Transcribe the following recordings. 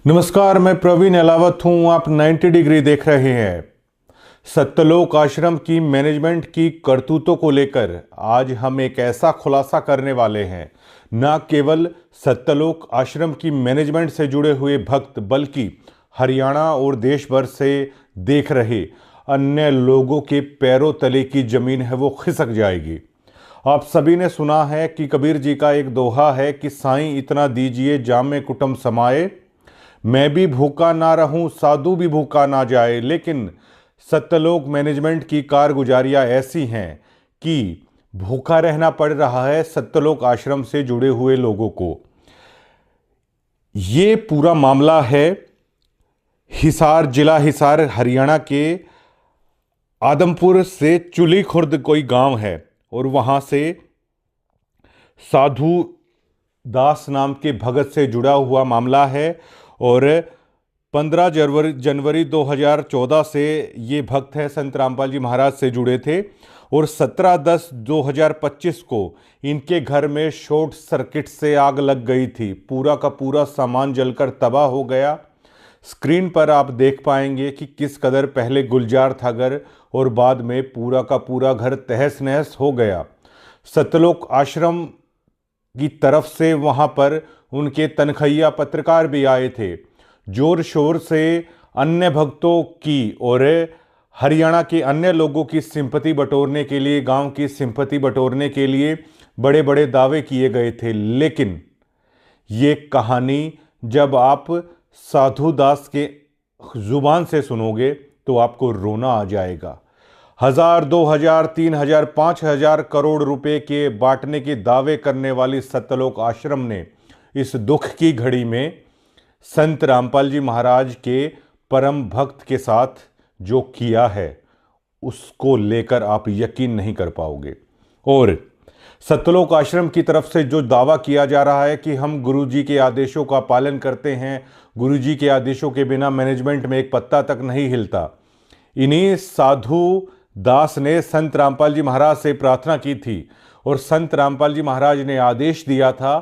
नमस्कार, मैं प्रवीण अलावत हूं। आप 90 डिग्री देख रहे हैं। सत्यलोक आश्रम की मैनेजमेंट की करतूतों को लेकर आज हम एक ऐसा खुलासा करने वाले हैं। न केवल सत्यलोक आश्रम की मैनेजमेंट से जुड़े हुए भक्त बल्कि हरियाणा और देश भर से देख रहे अन्य लोगों के पैरों तले की जमीन है वो खिसक जाएगी। आप सभी ने सुना है कि कबीर जी का एक दोहा है कि साईं इतना दीजिए जामे कुटुंब समाए, मैं भी भूखा ना रहूं साधु भी भूखा ना जाए। लेकिन सत्यलोक मैनेजमेंट की कारगुजारियां ऐसी हैं कि भूखा रहना पड़ रहा है सत्यलोक आश्रम से जुड़े हुए लोगों को। ये पूरा मामला है हिसार, जिला हिसार, हरियाणा के आदमपुर से चुली खुर्द कोई गांव है और वहां से साधु दास नाम के भगत से जुड़ा हुआ मामला है। और 15 जनवरी 2014 से ये भक्त है संत रामपाल जी महाराज से जुड़े थे और 17/10/2025 को इनके घर में शॉर्ट सर्किट से आग लग गई थी। पूरा का पूरा सामान जलकर तबाह हो गया। स्क्रीन पर आप देख पाएंगे कि किस कदर पहले गुलजार था घर और बाद में पूरा का पूरा घर तहस नहस हो गया। सत्यलोक आश्रम की तरफ से वहां पर उनके तनखैया पत्रकार भी आए थे। जोर शोर से अन्य भक्तों की और हरियाणा के अन्य लोगों की सिंपैथी बटोरने के लिए, गांव की सिंपैथी बटोरने के लिए बड़े बड़े दावे किए गए थे। लेकिन ये कहानी जब आप साधु दास के जुबान से सुनोगे तो आपको रोना आ जाएगा। 1000, 2000, 3000, 5000 करोड़ रुपए के बांटने के दावे करने वाली सत्यलोक आश्रम ने इस दुख की घड़ी में संत रामपाल जी महाराज के परम भक्त के साथ जो किया है उसको लेकर आप यकीन नहीं कर पाओगे। और सत्यलोक आश्रम की तरफ से जो दावा किया जा रहा है कि हम गुरुजी के आदेशों का पालन करते हैं, गुरुजी के आदेशों के बिना मैनेजमेंट में एक पत्ता तक नहीं हिलता। इन्हीं साधु दास ने संत रामपाल जी महाराज से प्रार्थना की थी और संत रामपाल जी महाराज ने आदेश दिया था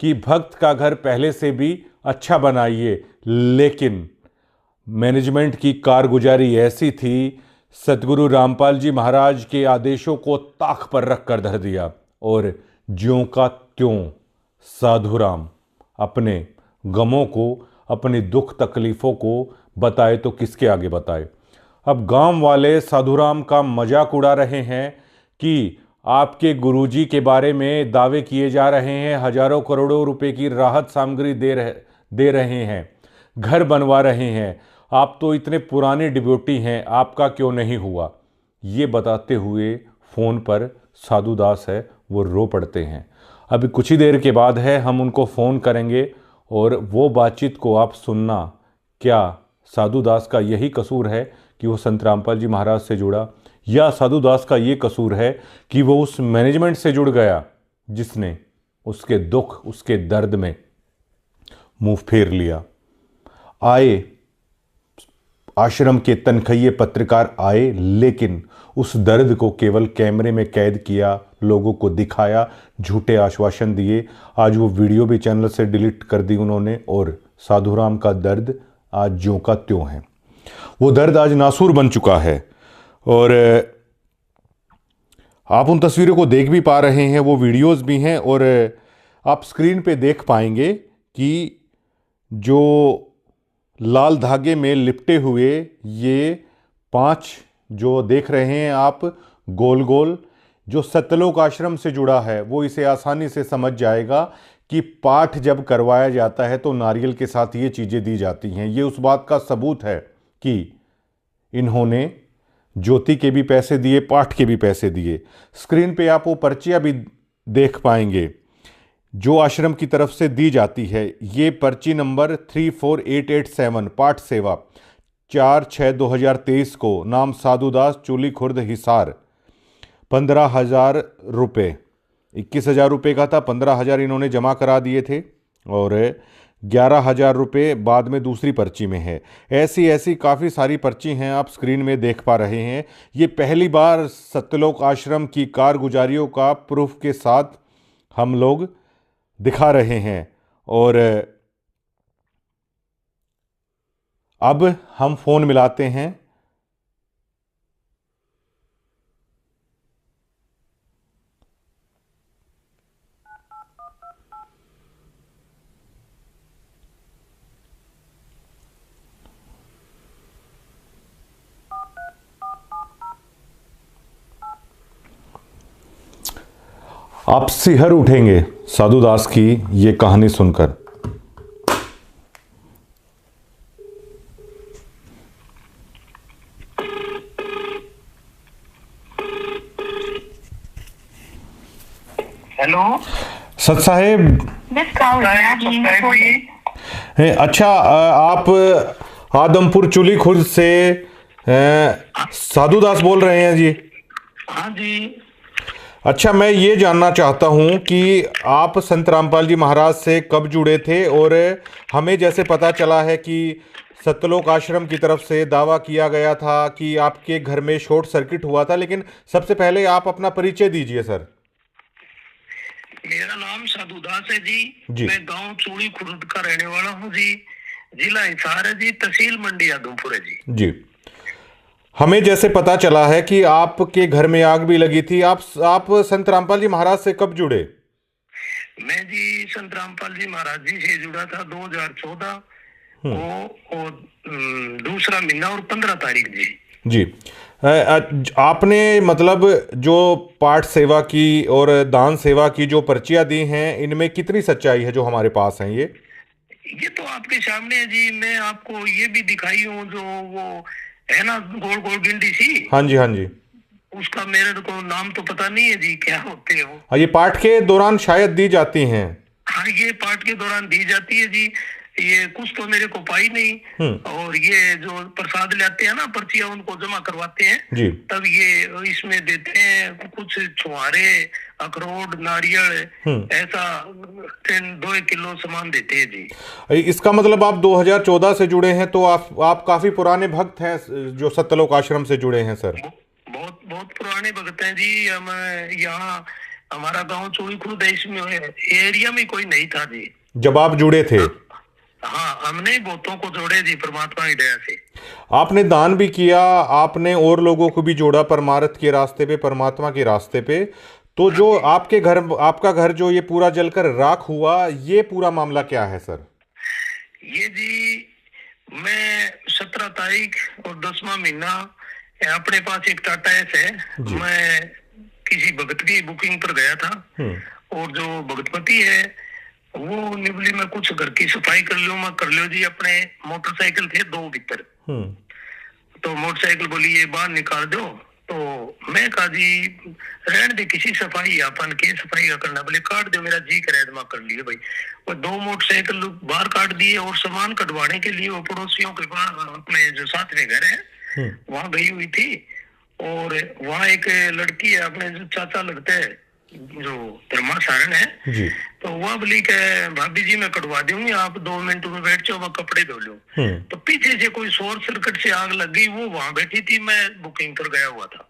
कि भक्त का घर पहले से भी अच्छा बनाइए। लेकिन मैनेजमेंट की कारगुजारी ऐसी थी, सतगुरु रामपाल जी महाराज के आदेशों को ताक पर रख कर धर दिया और ज्यों का त्यों साधुराम अपने गमों को, अपनी दुख तकलीफ़ों को बताए तो किसके आगे बताए। अब गांव वाले साधुराम का मजाक उड़ा रहे हैं कि आपके गुरुजी के बारे में दावे किए जा रहे हैं, हजारों करोड़ों रुपए की राहत सामग्री दे रहे हैं, घर बनवा रहे हैं, आप तो इतने पुराने डिब्यूटी हैं, आपका क्यों नहीं हुआ। ये बताते हुए फ़ोन पर साधु दास है वो रो पड़ते हैं। अभी कुछ ही देर के बाद है हम उनको फ़ोन करेंगे और वो बातचीत को आप सुनना। क्या साधु दास का यही कसूर है कि वो संत रामपाल जी महाराज से जुड़ा, या साधु दास का ये कसूर है कि वो उस मैनेजमेंट से जुड़ गया जिसने उसके दुख, उसके दर्द में मुंह फेर लिया। आए आश्रम के तनखैये पत्रकार आए, लेकिन उस दर्द को केवल कैमरे में कैद किया, लोगों को दिखाया, झूठे आश्वासन दिए। आज वो वीडियो भी चैनल से डिलीट कर दी उन्होंने और साधुराम का दर्द आज ज्यों का त्यों है। वो दर्द आज नासूर बन चुका है और आप उन तस्वीरों को देख भी पा रहे हैं, वो वीडियोस भी हैं और आप स्क्रीन पे देख पाएंगे कि जो लाल धागे में लिपटे हुए ये 5 जो देख रहे हैं आप गोल गोल, जो सत्यलोक आश्रम से जुड़ा है वो इसे आसानी से समझ जाएगा कि पाठ जब करवाया जाता है तो नारियल के साथ ये चीज़ें दी जाती हैं। ये उस बात का सबूत है कि इन्होंने ज्योति के भी पैसे दिए, पाठ के भी पैसे दिए। स्क्रीन पे आप वो पर्चियाँ भी देख पाएंगे जो आश्रम की तरफ से दी जाती है। ये पर्ची नंबर 34887 पाठ सेवा 4/6/2023 को, नाम साधुदास, चूली खुर्द, हिसार, 15,000 रुपये। 21,000 रुपये का था, 15,000 इन्होंने जमा करा दिए थे और 11,000 रुपये बाद में दूसरी पर्ची में है। ऐसी ऐसी काफ़ी सारी पर्ची हैं, आप स्क्रीन में देख पा रहे हैं। ये पहली बार सत्यलोक आश्रम की कारगुजारियों का प्रूफ के साथ हम लोग दिखा रहे हैं और अब हम फोन मिलाते हैं। आप सिहर उठेंगे साधुदास की ये कहानी सुनकर। हेलो सत साहेब। अच्छा, आप आदमपुर चुली खुर्द से साधुदास बोल रहे हैं जी? हाँ जी। अच्छा, मैं ये जानना चाहता हूँ कि आप संत रामपाल जी महाराज से कब जुड़े थे, और हमें जैसे पता चला है कि सतलोक आश्रम की तरफ से दावा किया गया था कि आपके घर में शॉर्ट सर्किट हुआ था, लेकिन सबसे पहले आप अपना परिचय दीजिए सर। मेरा नाम साधुदास है जी। मैं गांव चूड़ी खुर्द का रहने वाला हूँ जी। जिला हिसार है जी, तहसील मंडी आदमपुर है जी। हमें जैसे पता चला है कि आपके घर में आग भी लगी थी। आप संत रामपाल जी महाराज से कब जुड़े? मैं जी संत रामपाल जी महाराज जी से जुड़ा था 2014 को, दूसरा महीना और 15 तारीख जी। आपने मतलब जो पाठ सेवा की और दान सेवा की जो पर्चियां दी हैं, इनमें कितनी सच्चाई है जो हमारे पास हैं? ये तो आपके सामने है जी। मैं आपको ये भी दिखाई हूँ, जो वो है ना गोल गोल गिंडी सी। हाँ जी, हाँ जी। उसका मेरे को नाम तो पता नहीं है जी, क्या होते हैं वो। हाँ, ये पाठ के दौरान शायद दी जाती हैं। हाँ, ये पाठ के दौरान दी जाती है जी। ये कुछ तो मेरे को पाई नहीं। और ये जो प्रसाद लाते हैं ना, पर्चियां उनको जमा करवाते हैं जी। तब ये इसमें देते हैं कुछ छुहारे, अखरोट, नारियल, ऐसा 2 किलो सामान देते हैं जी। इसका मतलब आप 2014 से जुड़े हैं, तो आप काफी पुराने भक्त हैं जो सतलोक आश्रम से जुड़े हैं सर। बहुत बहुत पुराने भक्त हैं जी। हम यहाँ, हमारा गांव चूड़ी खुर्द है, इसमें एरिया में कोई नहीं था जी जब आप जुड़े थे। हाँ, हमने बहुतों को जोड़े जी परमात्मा की दया से। आपने दान भी किया, आपने और लोगों को भी जोड़ा परमार्थ के रास्ते पे, परमात्मा के रास्ते पे। तो जो आपका घर जो ये पूरा जलकर राख हुआ, ये पूरा मामला क्या है सर? ये जी, मैं 17 तारीख और 10वां महीना, अपने पास एक टाटा एस है, मैं किसी भगत की बुकिंग पर गया था। और जो भगतपति है वो निबली में कुछ घर की सफाई कर लो जी। अपने मोटरसाइकिल थे 2 भीतर, तो मोटरसाइकिल बोली ये बाहर निकाल दो। तो मैं कहा जी रहने दे, किसी सफाई अपन के सफाई का करना, बोले काट दो, मेरा जी करे दिमाग कर लिए भाई। वो 2 मोटरसाइकिल बाहर काट दिए, और सामान कटवाने के लिए वो पड़ोसियों के पास, अपने जो साथ में घर है वहां गई हुई थी। और वहां एक लड़की है, अपने जो चाचा लगते है, जो धर्मा सारण है जी। तो वह बोली के भाभी जी मैं कटवा दूंगी, आप 2 मिनट में बैठ जाओ, मैं कपड़े धो लूं। तो पीछे से कोई शॉर्ट सर्किट से आग लग गई। वो वहां बैठी थी, मैं बुकिंग पर गया हुआ था।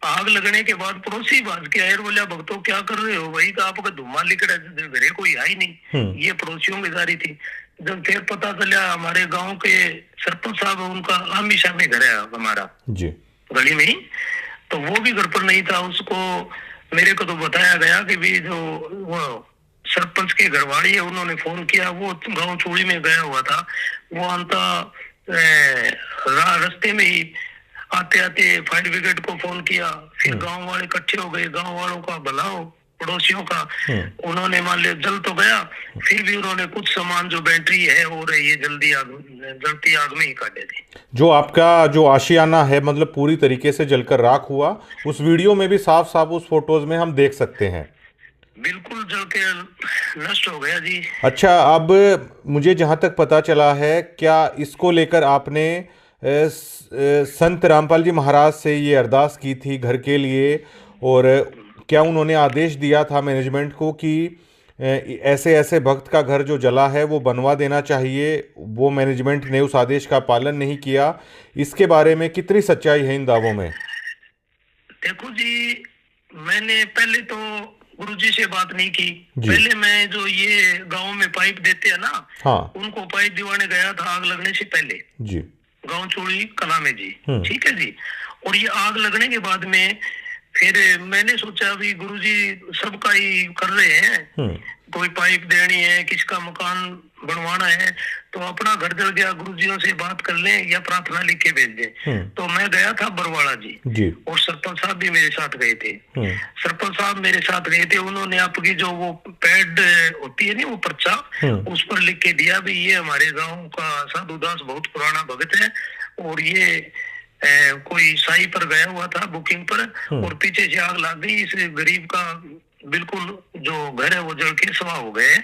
आग लगने के बाद पड़ोसी बाज के आए, बोला भक्तों क्या कर रहे हो भाई? तो आपका धुआं निकला, घरे कोई आई नहीं। ये पड़ोसियों की जारी थी। जब फिर पता चला, हमारे गांव के सरपंच साहब, उनका आमी सामी घर है हमारा जी गली में ही, तो वो भी घर पर नहीं था। उसको मेरे को तो बताया गया कि भी जो वो सरपंच के घरवाली है, उन्होंने फोन किया। वो गांव चूड़ी में गया हुआ था। वो अंता रास्ते में ही आते आते फायर ब्रिगेड को फोन किया। फिर गांव वाले इकट्ठे हो गए, गांव वालों का भलाओ, पड़ोसियों का। उन्होंने मान लिया जल तो गया, फिर भी उन्होंने कुछ सामान जो बैटरी है और ये जल्दी जलती आग में ही काटे थे। जो आपका जो आशियाना है, मतलब पूरी तरीके से जलकर राख हुआ, उस वीडियो में भी साफ साफ उस फोटोज में हम देख सकते हैं। बिल्कुल जल के नष्ट हो गया जी। अच्छा, अब मुझे जहां तक पता चला है, क्या इसको लेकर आपने संत रामपाल जी महाराज से ये अरदास की थी घर के लिए, और क्या उन्होंने आदेश दिया था मैनेजमेंट को कि ऐसे ऐसे भक्त का घर जो जला है वो बनवा देना चाहिए? वो मैनेजमेंट ने उस आदेश का पालन नहीं किया। इसके बारे में कितनी सच्चाई है इन दावों में? देखो जी, मैंने पहले तो गुरुजी से बात नहीं की। पहले मैं जो ये गांव में पाइप देते हैं ना, हाँ, उनको पाइप पाइप दीवाने गया था आग लगने से पहले जी। गांव चोड़ी कला में जी। ठीक है जी। और ये आग लगने के बाद में फिर मैंने सोचा अभी गुरुजी सबका ही कर रहे हैं, कोई पाइप देनी है, किसका मकान बनवाना है, तो अपना घर जल गया, गुरुजियों से बात कर लें या प्रार्थना लिख के भेज दें। तो मैं गया था बरवाड़ा जी और सरपंच साहब भी मेरे साथ गए थे। सरपंच साहब मेरे साथ गए थे, उन्होंने आपकी जो वो पैड होती है ना वो पर्चा, उस पर लिख के दिया भी ये हमारे गाँव का साधुदास बहुत पुराना भगत है और ये कोई साई पर गया हुआ था बुकिंग पर और पीछे से आग लग गई, इस गरीब का बिल्कुल जो घर है वो जल के सवा हो गए।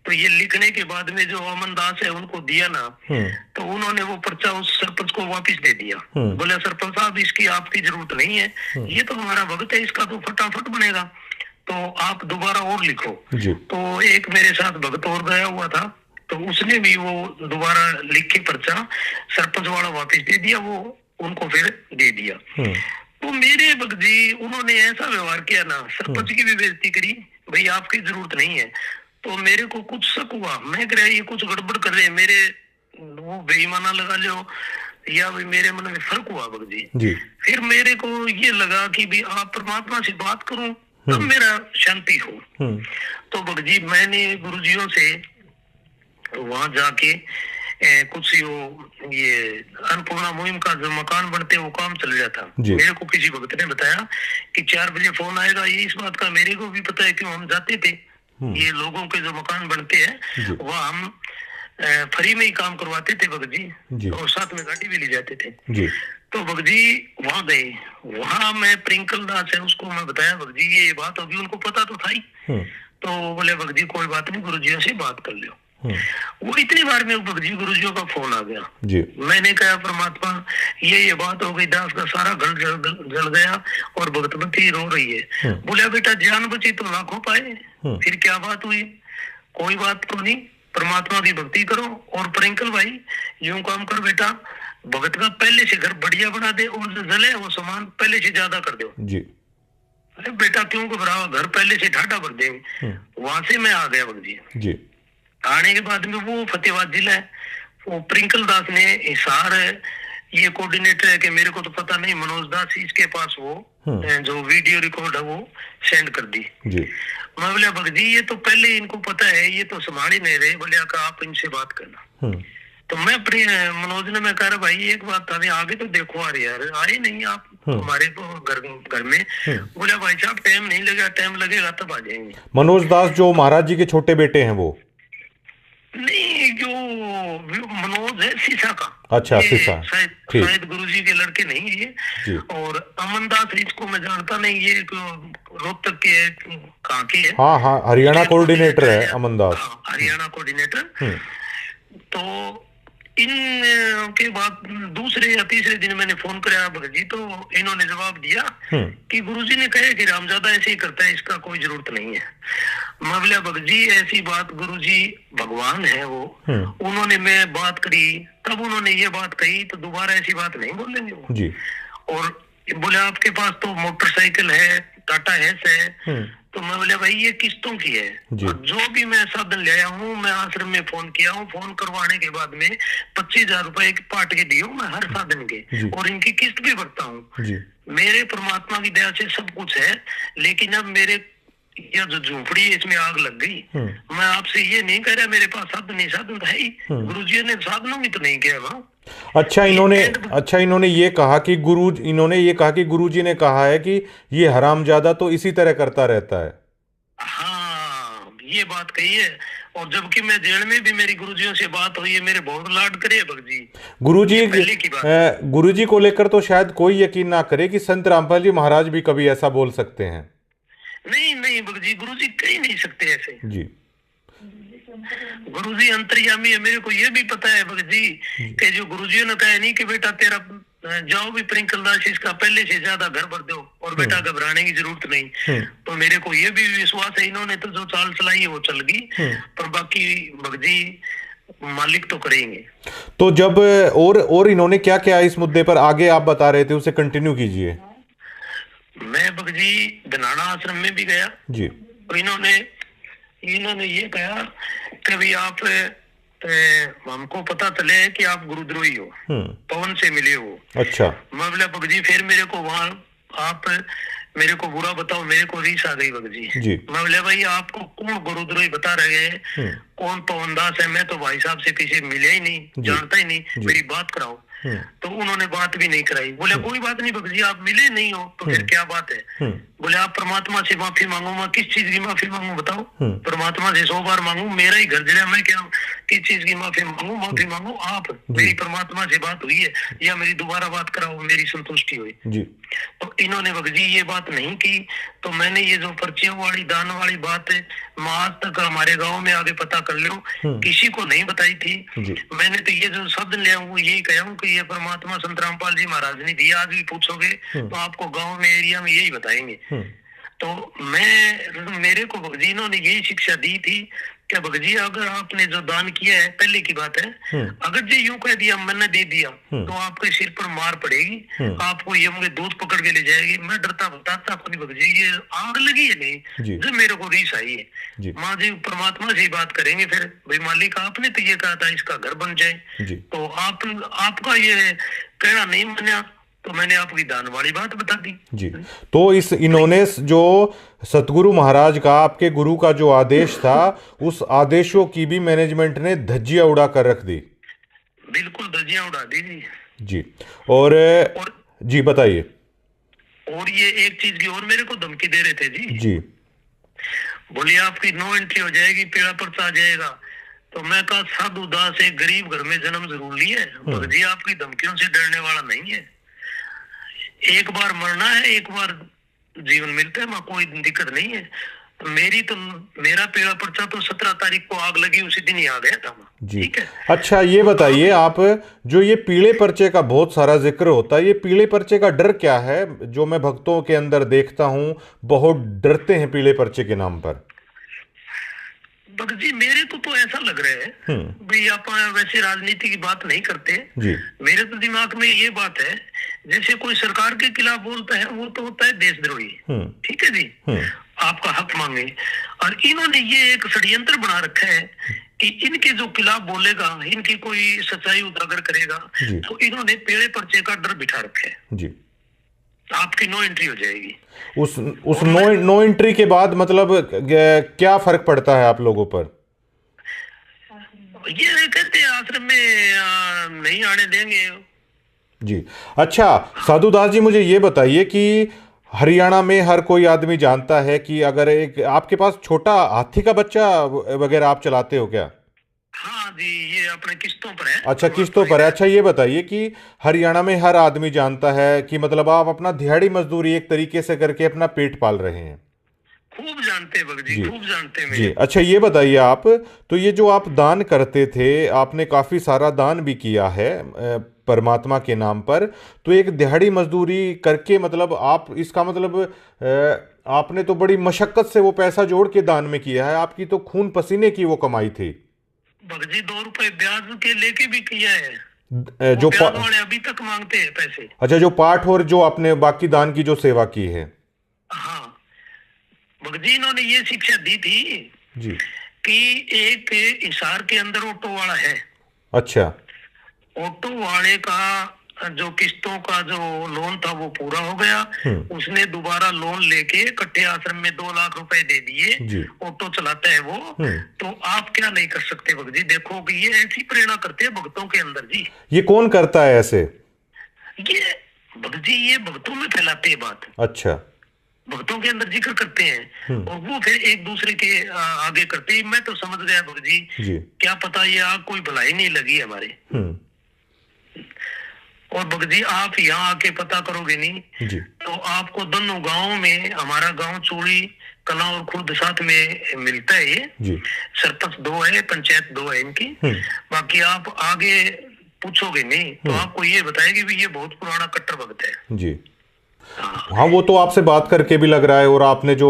तो ये लिखने के बाद में जो अमन दास है उनको दिया ना, तो उन्होंने वो पर्चा उस सरपंच को वापस दे दिया। बोले सरपंच साहब इसकी आपकी जरूरत नहीं है, ये तो हमारा भगत है, इसका तो फटाफट बनेगा, तो आप दोबारा और लिखो। तो एक मेरे साथ भगत और गया हुआ था, तो उसने भी वो दोबारा लिख के पर्चा सरपंच वाला वापस दे दिया, वो उनको फिर दे दिया। तो मेरे भगत जी उन्होंने ऐसा व्यवहार किया ना, सरपंच की भी बेइज्जती करी, भाई आपकी जरूरत नहीं है। तो मेरे को कुछ शक हुआ, मैं कह रहा ये कुछ गड़बड़ कर रहे हैं, मेरे वो बेईमाना लगा लो या भाई मेरे मन में फर्क हुआ भगत जी। फिर मेरे को ये लगा कि भाई आप परमात्मा से बात करूं तब मेरा शांति हो। तो भगत जी मैंने गुरुजियों से वहां जाके कुछ ये अन्नपूर्णा मुहिम का जो मकान बनते वो काम चल रहा था। मेरे को किसी भक्त ने बताया कि 4 बजे फोन आएगा, ये इस बात का मेरे को भी पता है, क्यों हम जाते थे, ये लोगों के जो मकान बनते हैं वह हम फ्री में ही काम करवाते थे भगत जी, और साथ में गाड़ी भी ले जाते थे। तो भगत जी वहां गए, वहां मैं प्रिंकल दास है उसको मैं बताया भगत जी ये बात होगी, उनको पता तो था ही। तो बोले भगत जी कोई बात नहीं, गुरुजियों से बात कर लो। वो इतनी बार में भगत जी गुरुजियों का फोन आ गया जी। मैंने कहा परमात्मा ये बात हो गई, दास का सारा घर जल गया और भगतमती रो रही है। बोला बेटा जान बची तो लाखों पाए, फिर क्या बात हुई, कोई बात तो नहीं, परमात्मा की भक्ति करो। और प्रिंकल भाई यूं काम कर बेटा, भगत का पहले से घर बढ़िया बना दे और जो जले वो सामान पहले से ज्यादा कर दो जी। अरे बेटा क्यों घबराओ, घर पहले से ठाठा भर देंगे। वहां से मैं आ गया भगत जी। आने के बाद में वो फतेहाबाद जिला है, वो प्रिंकल दास ने हिसार ये कोऑर्डिनेटर है कि मेरे को तो पता नहीं, मनोज दास इसके पास वो जो वीडियो रिकॉर्ड है वो सेंड कर दी जी। मैं बोला भगत जी ये तो पहले इनको पता है, ये तो संभाल ही नहीं रहे। बोले आप इनसे बात करना। तो मैं मनोज ने मैं कह रहा भाई एक बात अभी आगे तो देखो, आ रही यार आए नहीं आप हमारे घर में। बोला भाई साहब टाइम नहीं लगेगा, टाइम लगेगा तब आ जाएंगे। मनोज दास जो महाराज जी के छोटे बेटे हैं वो नहीं, जो मनोज है सीसा का। अच्छा सीसा, शायद गुरुजी के लड़के नहीं ये। और अमन दास इसको मैं जानता नहीं, ये रोहतक के कहाँ के है। हाँ हरियाणा कोऑर्डिनेटर है अमन दास, हरियाणा कोऑर्डिनेटर। तो इन के बाद दूसरे या तीसरे दिन मैंने फोन कराया भगत जी, तो इन्होंने जवाब दिया कि गुरुजी ने कहा कि रामजादा ऐसे ही करता है, इसका कोई जरूरत नहीं है। मैं बोला भगत जी ऐसी बात, गुरुजी भगवान है वो, उन्होंने मैं बात करी तब उन्होंने ये बात कही, तो दोबारा ऐसी बात नहीं बोलेंगे वो जी। और बोले आपके पास तो मोटरसाइकिल है, टाटा हैस है। तो मैं बोले भाई ये किस्तों की है, जो भी मैं साधन ले आया हूँ, मैं आश्रम में फोन किया हूँ, फोन करवाने के बाद में 25,000 रुपए पाट के दिए मैं हर साधन के, और इनकी किस्त भी भरता हूँ। मेरे परमात्मा की दया से सब कुछ है, लेकिन अब मेरे यह जो झोपड़ी है इसमें आग लग गई। मैं आपसे ये नहीं कह रहा मेरे पास साधन नहीं, साधन है ही, गुरुजी ने साधनों भी तो नहीं किया ना। अच्छा इन्होंने ये कहा कि गुरुजी ने कहा है कि ये हरामजादा तो इसी तरह करता रहता है। हाँ ये बात कही है, और जबकि मैं जेल में भी मेरी गुरुजियों से बात हुई है, मेरे बहुत लाड करे भगत जी। गुरुजी को लेकर तो शायद कोई यकीन ना करे कि संत रामपाल जी महाराज भी कभी ऐसा बोल सकते हैं। नहीं भगत जी, गुरुजी कह नहीं सकते ऐसे जी। गुरुजी अंतर्यामी है, मेरे को ये भी पता है भगत जी कि जो गुरुजी ने कहा नहीं कि बेटा तेरा जाओ भी प्रिंकल दास इसका पहले से ज्यादा घर भर दो और बेटा घबराने की जरूरत नहीं। तो मेरे को ये भी विश्वास है इन्होंने तो जो चाल चलाई है वो चल गई, पर बाकी भगत जी मालिक तो करेंगे। तो जब और इन्होंने क्या क्या इस मुद्दे पर आगे आप बता रहे थे उसे कंटिन्यू कीजिए। मैं भगत जी धनाना आश्रम में भी गया जी, तो इन्होंने ये कहा कि भाई आप हमको पता चले कि आप गुरुद्रोही हो, पवन से मिले हो। अच्छा। मैं बोला भगत जी फिर मेरे को वहाँ आप मेरे को बुरा बताओ, मेरे को रीस आ गई भगत जी। मैं बोले भाई आपको कौन गुरुद्रोही बता रहे हैं, कौन पवन दास है, मैं तो भाई साहब से किसी मिले ही नहीं, जानता ही नहीं, मेरी बात कराओ। तो उन्होंने बात भी नहीं कराई। बोले कोई बात नहीं भगत जी, आप मिले नहीं हो तो फिर क्या बात है। बोले आप परमात्मा से माफी मांगो। मैं किस चीज की माफी मांगू बताओ। परमात्मा से 100 बार मांगू, मेरा ही घर जला, मैं क्या किस चीज की माफी मांगू। माफी मांगो आप, मेरी परमात्मा से बात हुई है या मेरी दोबारा बात कराओ, मेरी संतुष्टि हुई जी। तो इन्होंने भगत जी ये बात नहीं की। तो मैंने ये जो पर्चियों वाली दान वाली बात है, मैं आज तक हमारे गांव में आगे पता कर लो, किसी को नहीं बताई थी। मैंने तो ये जो शब्द लिया हूँ यही कहा हूँ कि ये परमात्मा संत रामपाल जी महाराज ने दिया। आज भी पूछोगे तो आपको गांव में एरिया में यही बताएंगे। तो मेरे को भगत जी इन्होंने यही शिक्षा दी थी क्या भगत जी, अगर आपने जो दान किया है, पहले की बात है, अगर जी यूं कह दिया मैंने दे दिया तो आपके सिर पर मार पड़ेगी, आपको यम के दूध पकड़ के ले जाएगी। मैं डरता बताता अपनी भगत जी ये आग लगी है नहीं जो मेरे को रीस आई है। माँ जी परमात्मा से ही बात करेंगे फिर, भाई मालिक आपने तो ये कहा था इसका घर बन जाए, तो आपका ये कहना नहीं माना तो मैंने आपकी दान वाली बात बता दी जी। तो इन्होंने जो सतगुरु महाराज का, आपके गुरु का जो आदेश था, उस आदेशों की भी मैनेजमेंट ने धज्जियां उड़ा कर रख दी। बिल्कुल धज्जियां उड़ा दी जी। और जी बताइए। और ये एक चीज की और मेरे को धमकी दे रहे थे जी। बोलिए आपकी नो एंट्री हो जाएगी, पीड़ा पर्चा आ जाएगा। तो मैं कहा साधु दास एक गरीब घर में जन्म जरूर लिए, भगत जी आपकी धमकियों से डरने वाला नहीं है। एक बार मरना है, एक बार जीवन मिलता है, कोई दिक्कत नहीं है। मेरा पीड़ा पर्चा तो 17 तारीख को आग लगी उसी दिन ही आ गया था जी। ठीक है। अच्छा ये बताइए आप, जो ये पीले पर्चे का बहुत सारा जिक्र होता है, ये पीले पर्चे का डर क्या है? जो मैं भक्तों के अंदर देखता हूँ बहुत डरते हैं पीले पर्चे के नाम पर। भगत जी मेरे को तो ऐसा लग रहा है भाई, आप वैसे राजनीति की बात नहीं करते जी। मेरे तो दिमाग में ये बात है, जैसे कोई सरकार के खिलाफ बोलता है वो तो होता है देशद्रोही, ठीक है जी, आपका हक मांगे। और इन्होंने ये एक षड्यंत्र बना रखा है कि इनके जो खिलाफ बोलेगा, इनकी कोई सच्चाई उजागर करेगा तो इन्होंने पीले पर्चे का डर बिठा रखा है जी। आपकी नो एंट्री हो जाएगी। उस नो एंट्री के बाद मतलब क्या फर्क पड़ता है आप लोगों पर? ये कहते हैं आश्रम में नहीं आने देंगे जी। अच्छा साधुदास जी मुझे ये बताइए कि हरियाणा में हर कोई आदमी जानता है कि अगर एक आपके पास छोटा हाथी का बच्चा वगैरह आप चलाते हो क्या? हाँ जी, ये अपने किस्तों पर है। अच्छा किस्तों पर है। अच्छा ये बताइए कि हरियाणा में हर आदमी जानता है कि मतलब आप अपना दिहाड़ी मजदूरी एक तरीके से करके अपना पेट पाल रहे हैं। खूब जानते हैं भगत जी, खूब जानते हैं जी। अच्छा ये बताइए आप, तो ये जो आप दान करते थे, आपने काफी सारा दान भी किया है परमात्मा के नाम पर, तो एक दिहाड़ी मजदूरी करके मतलब आप इसका मतलब आपने तो बड़ी मशक्कत से वो पैसा जोड़ के दान में किया है, आपकी तो खून पसीने की वो कमाई थी। भगत जी 2 रुपए ब्याज के लेके भी किया है, जो ब्याज वाले अभी तक मांगते हैं पैसे। अच्छा जो पाठ और जो आपने बाकी दान की जो सेवा की है। हाँ भगत जी इन्होंने ये शिक्षा दी थी जी कि एक हिसार के अंदर ऑटो वाला है। अच्छा। ऑटो वाले का जो किस्तों का जो लोन था वो पूरा हो गया, उसने दोबारा लोन लेके इकट्ठे आश्रम में 2 लाख रुपए दे दिए, ऑटो चलाता है वो। तो आप क्या नहीं कर सकते भगत जी? देखो कि ये ऐसी प्रेरणा करते हैं भक्तों के अंदर जी। ये कौन करता है ऐसे? ये भगत जी ये भक्तों में फैलाते हैं बात। अच्छा। भक्तों के अंदर जिक्र करते हैं और वो फिर एक दूसरे के आगे करते हैं। मैं तो समझ गया भगत जी, क्या पता ये आग कोई भलाई नहीं लगी हमारे। और भगत जी आप यहाँ आके पता करोगे नहीं जी, तो आपको दोनों गांव में, हमारा गांव चूड़ी कला और खुर्द साथ में मिलता है ये जी। सरपंच 2 है, पंचायत 2 है इनकी। बाकी आप आगे पूछोगे नहीं तो आपको ये बताएगी भी ये बहुत पुराना कट्टर भगत है जी। हाँ वो तो आपसे बात करके भी लग रहा है, और आपने जो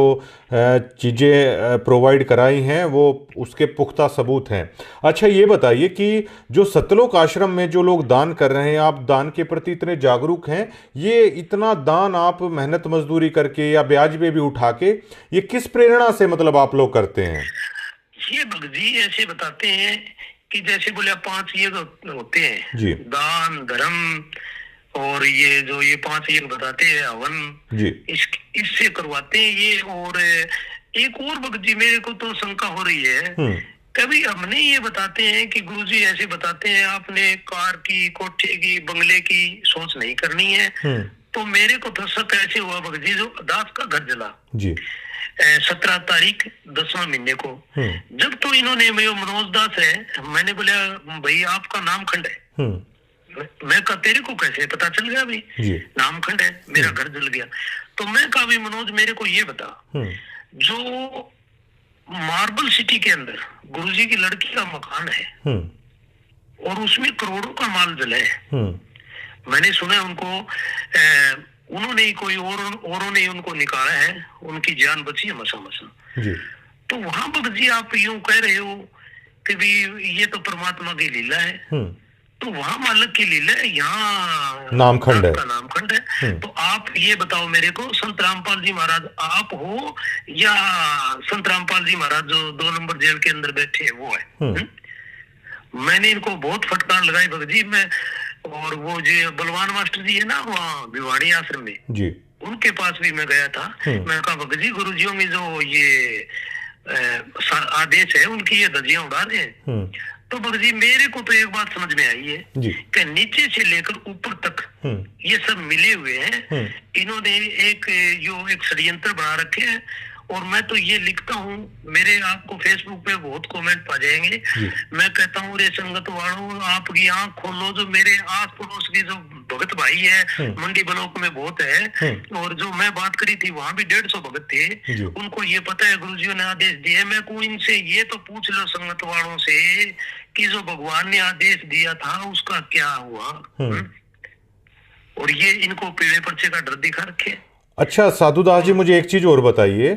चीज़ें प्रोवाइड कराई हैं वो उसके पुख्ता सबूत हैं। अच्छा ये बताइए कि जो सतलोक आश्रम में जो लोग दान कर रहे हैं, आप दान के प्रति इतने जागरूक हैं, ये इतना दान आप मेहनत मजदूरी करके या ब्याज पे भी उठा के, ये किस प्रेरणा से मतलब आप लोग करते हैं? ये भगत जी ऐसे बताते हैं कि जैसे बोले 5 यज्ञ होते हैं, जी दान धर्म और ये जो ये 5 यज्ञ बताते हैं हवन, जी इससे करवाते हैं ये। और एक और भगत जी मेरे को तो शंका हो रही है, कभी हमने ये बताते हैं कि गुरुजी ऐसे बताते हैं आपने कार की, कोठे की, बंगले की सोच नहीं करनी है, तो मेरे को तो शक ऐसे हुआ भगत जी जो दास का घर जला जी 17 तारीख 10वां महीने को, जब तो इन्होंने मनोज दास है, मैंने बोला भाई आपका नाम खंड है, मैं कहा तेरे को कैसे पता चल गया भाई नाम खंड है, मेरा घर जल गया। तो मैं कहा भाई मनोज मेरे को ये बता, जो मार्बल सिटी के अंदर गुरुजी की लड़की का मकान है और उसमें करोड़ों का माल जला है, मैंने सुना है उनको उन्होंने ही कोई औरों ने उनको निकाला है, उनकी जान बची है मसा मसा। तो वहां भगत जी आप यूं कह रहे हो कि भी ये तो परमात्मा की लीला है, तो वहां मालिक की लीला है, यहाँ नामखंड है, का नामखंड है। तो आप ये बताओ मेरे को, संत रामपाल जी महाराज आप हो या संत रामपाल जी महाराज जो 2 नंबर जेल के अंदर बैठे हैं वो है? मैंने इनको बहुत फटकार लगाई भगत जी मैं, और वो जो बलवान मास्टर जी है ना वहाँ भिवाड़ी आश्रम में जी, उनके पास भी मैं गया था। मैं कहा भगत जी गुरुजियों में जो ये आदेश है उनकी ये धज्जियां उड़ा रहे हैं। तो भगत जी मेरे को तो एक बात समझ में आई है कि नीचे से लेकर ऊपर तक ये सब मिले हुए हैं, इन्होंने एक षड्यंत्र बना रखे हैं। और मैं तो ये लिखता हूँ, मेरे आपको फेसबुक पे बहुत कमेंट पा जाएंगे, मैं कहता हूँ रे संगत वालों आपकी आंख खोलो, जो मेरे आस पड़ोस के जो भगत भाई है मंडी ब्लॉक में बहुत है, और जो मैं बात करी थी वहां भी 150 भगत थे, उनको ये पता है गुरुजियों ने आदेश दिए। मैं को इनसे ये तो पूछ लो संगत वालों से कि जो भगवान ने आदेश दिया था उसका क्या हुआ, और ये इनको पीले पर्चे का डर दिखा रखे। अच्छा साधुदास जी मुझे एक चीज और बताइए